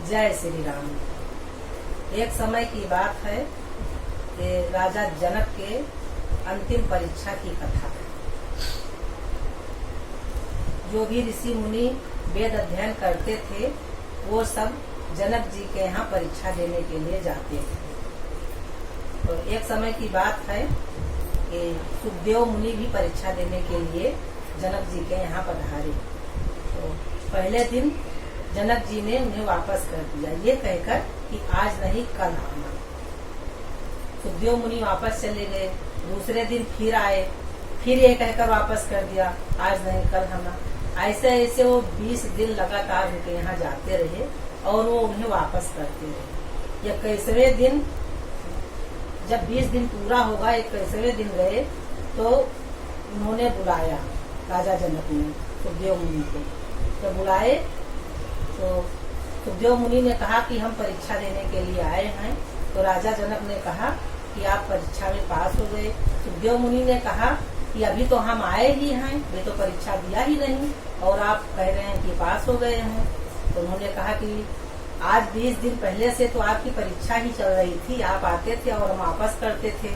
जय श्री राम। एक समय की बात है कि राजा जनक के अंतिम परीक्षा की कथा है। जो भी ऋषि मुनि वेद अध्ययन करते थे वो सब जनक जी के यहाँ परीक्षा देने के लिए जाते थे। तो एक समय की बात है कि सुखदेव मुनि भी परीक्षा देने के लिए जनक जी के यहाँ पधारे। तो पहले दिन जनक जी ने उन्हें वापस कर दिया, ये कहकर कि आज नहीं कल आना। सुखदेव मुनि वापस चले गए। दूसरे दिन फिर आए, फिर ये कहकर वापस कर दिया, आज नहीं कल आना। ऐसे ऐसे वो 20 दिन लगातार उनके यहाँ जाते रहे और वो उन्हें वापस करते रहे। 21वें दिन जब 20 दिन पूरा होगा, 21वें दिन गए तो उन्होंने बुलाया राजा जनक ने सुखदेव मुनि को। तो बुलाए तो सुखदेव मुनि ने कहा कि हम परीक्षा देने के लिए आए हैं। तो राजा जनक ने कहा कि आप परीक्षा में पास हो गए। सुखदेव मुनि ने कहा कि अभी तो हम आए ही हैं, ये तो परीक्षा दिया ही नहीं और आप कह रहे हैं कि पास हो गए हैं। तो उन्होंने कहा कि आज 20 दिन पहले से तो आपकी परीक्षा ही चल रही थी, आप आते थे और हम वापस करते थे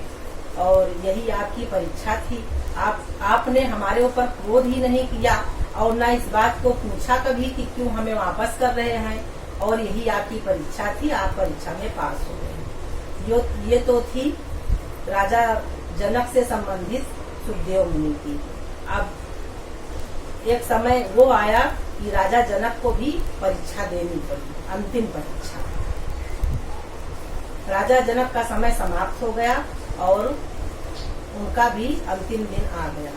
और यही आपकी परीक्षा थी। आपने हमारे ऊपर क्रोध ही नहीं किया और न इस बात को पूछा कभी कि क्यों हमें वापस कर रहे हैं, और यही आपकी परीक्षा थी, आप परीक्षा में पास हो गए। ये तो थी राजा जनक से संबंधित सुखदेव मुनि की। अब एक समय वो आया कि राजा जनक को भी परीक्षा देनी पड़ी, अंतिम परीक्षा। राजा जनक का समय समाप्त हो गया और उनका भी अंतिम दिन आ गया।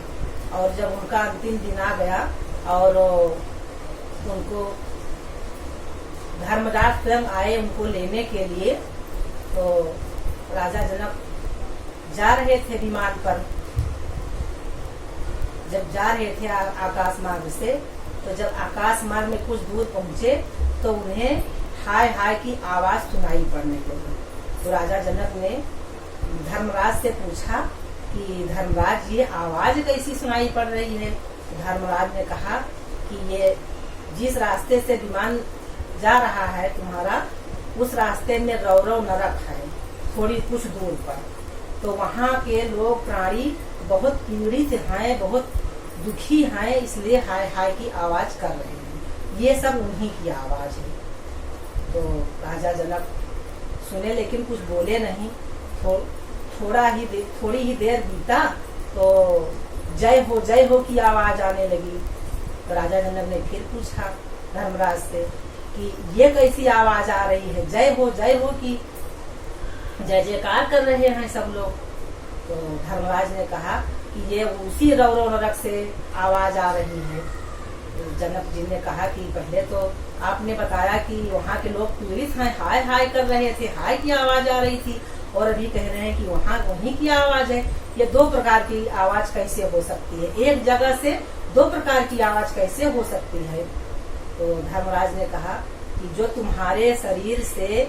और जब उनका अंतिम दिन आ गया और उनको धर्मराज स्वयं आए उनको लेने के लिए, तो राजा जनक जा रहे थे विमान पर। जब जा रहे थे आकाश मार्ग से, तो जब आकाश मार्ग में कुछ दूर पहुंचे तो उन्हें हाय हाय की आवाज सुनाई पड़ने लगी। तो राजा जनक ने धर्मराज से पूछा कि धर्मराज ये आवाज कैसी सुनाई पड़ रही है। धर्मराज ने कहा कि ये जिस रास्ते से विमान जा रहा है तुम्हारा, उस रास्ते में रौरव नरक है थोड़ी कुछ दूर पर। तो वहाँ के लोग प्राणी बहुत पीड़ित हैं, बहुत दुखी हैं, इसलिए हाय हाय की आवाज कर रहे हैं। ये सब उन्हीं की आवाज है। तो राजा जनक सुने लेकिन कुछ बोले नहीं। थोड़ी ही देर बीता तो जय हो की आवाज आने लगी। तो राजा जनक ने फिर पूछा धर्मराज से कि ये कैसी आवाज आ रही है, जय हो की जय जयकार कर रहे हैं सब लोग। तो धर्मराज ने कहा कि ये उसी रौरव नरक से आवाज आ रही है। तो जनक जी ने कहा कि पहले तो आपने बताया कि वहाँ के लोग पीड़ित हैं, हाय हाय कर रहे थे, हाय की आवाज आ रही थी, और अभी कह रहे हैं कि वहाँ वहीं की आवाज है। ये दो प्रकार की आवाज कैसे हो सकती है, एक जगह से दो प्रकार की आवाज कैसे हो सकती है। तो धर्मराज ने कहा कि जो तुम्हारे शरीर से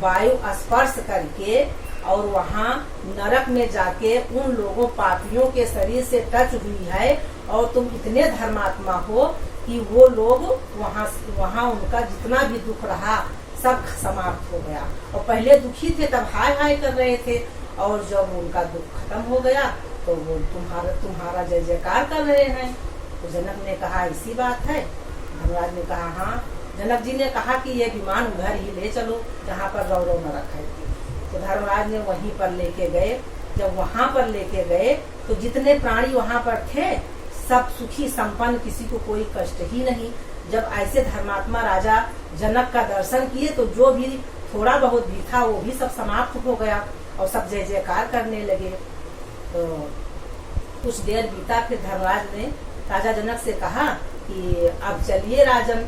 वायु स्पर्श करके और वहाँ नरक में जाके उन लोगों पापियों के शरीर से टच हुई है, और तुम इतने धर्मात्मा हो कि वो लोग वहाँ उनका जितना भी दुख रहा सब समाप्त हो गया। और पहले दुखी थे तब हाय हाय कर रहे थे, और जब उनका दुख खत्म हो गया तो वो तुम्हारा जय जयकार कर रहे हैं। तो जनक ने कहा ऐसी बात है। धर्मराज ने कहा हाँ। जनक जी ने कहा कि ये विमान उधर ही ले चलो जहाँ पर रौरव नरक है। तो धर्मराज ने वहीं पर लेके गए। जब वहाँ पर लेके गए तो जितने प्राणी वहाँ पर थे सब सुखी संपन्न, किसी को कोई कष्ट ही नहीं। जब ऐसे धर्मात्मा राजा जनक का दर्शन किए तो जो भी थोड़ा बहुत भी था वो भी सब समाप्त हो गया और सब जय जयकार करने लगे। तो कुछ देर बीता, फिर धर्मराज ने राजा जनक से कहा कि अब चलिए राजन,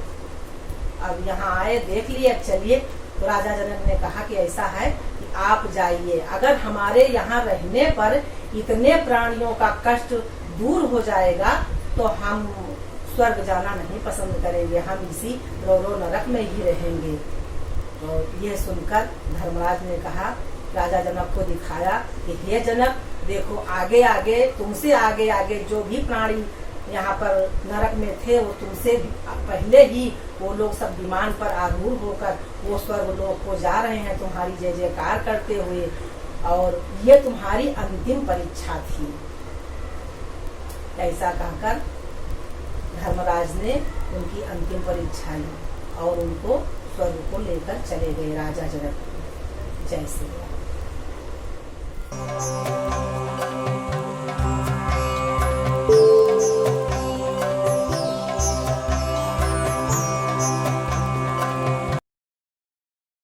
अब यहाँ आए देख लिए, अब चलिए। तो राजा जनक ने कहा कि ऐसा है कि आप जाइए, अगर हमारे यहाँ रहने पर इतने प्राणियों का कष्ट दूर हो जाएगा तो हम स्वर्ग जाना नहीं पसंद करेंगे, हम इसी रौरव नरक में ही रहेंगे। तो ये सुनकर धर्मराज ने कहा, राजा जनक को दिखाया कि हे जनक देखो, आगे आगे तुमसे आगे आगे जो भी प्राणी यहाँ पर नरक में थे, वो तुमसे पहले ही वो लोग सब विमान पर आरूढ़ होकर वो स्वर्ग लोक को जा रहे हैं तुम्हारी जय जयकार करते हुए, और ये तुम्हारी अंतिम परीक्षा थी। ऐसा कहकर धर्मराज ने उनकी अंतिम परीक्षा ली और उनको स्वर्ग को लेकर चले गए राजा जनक। जय श्री राम।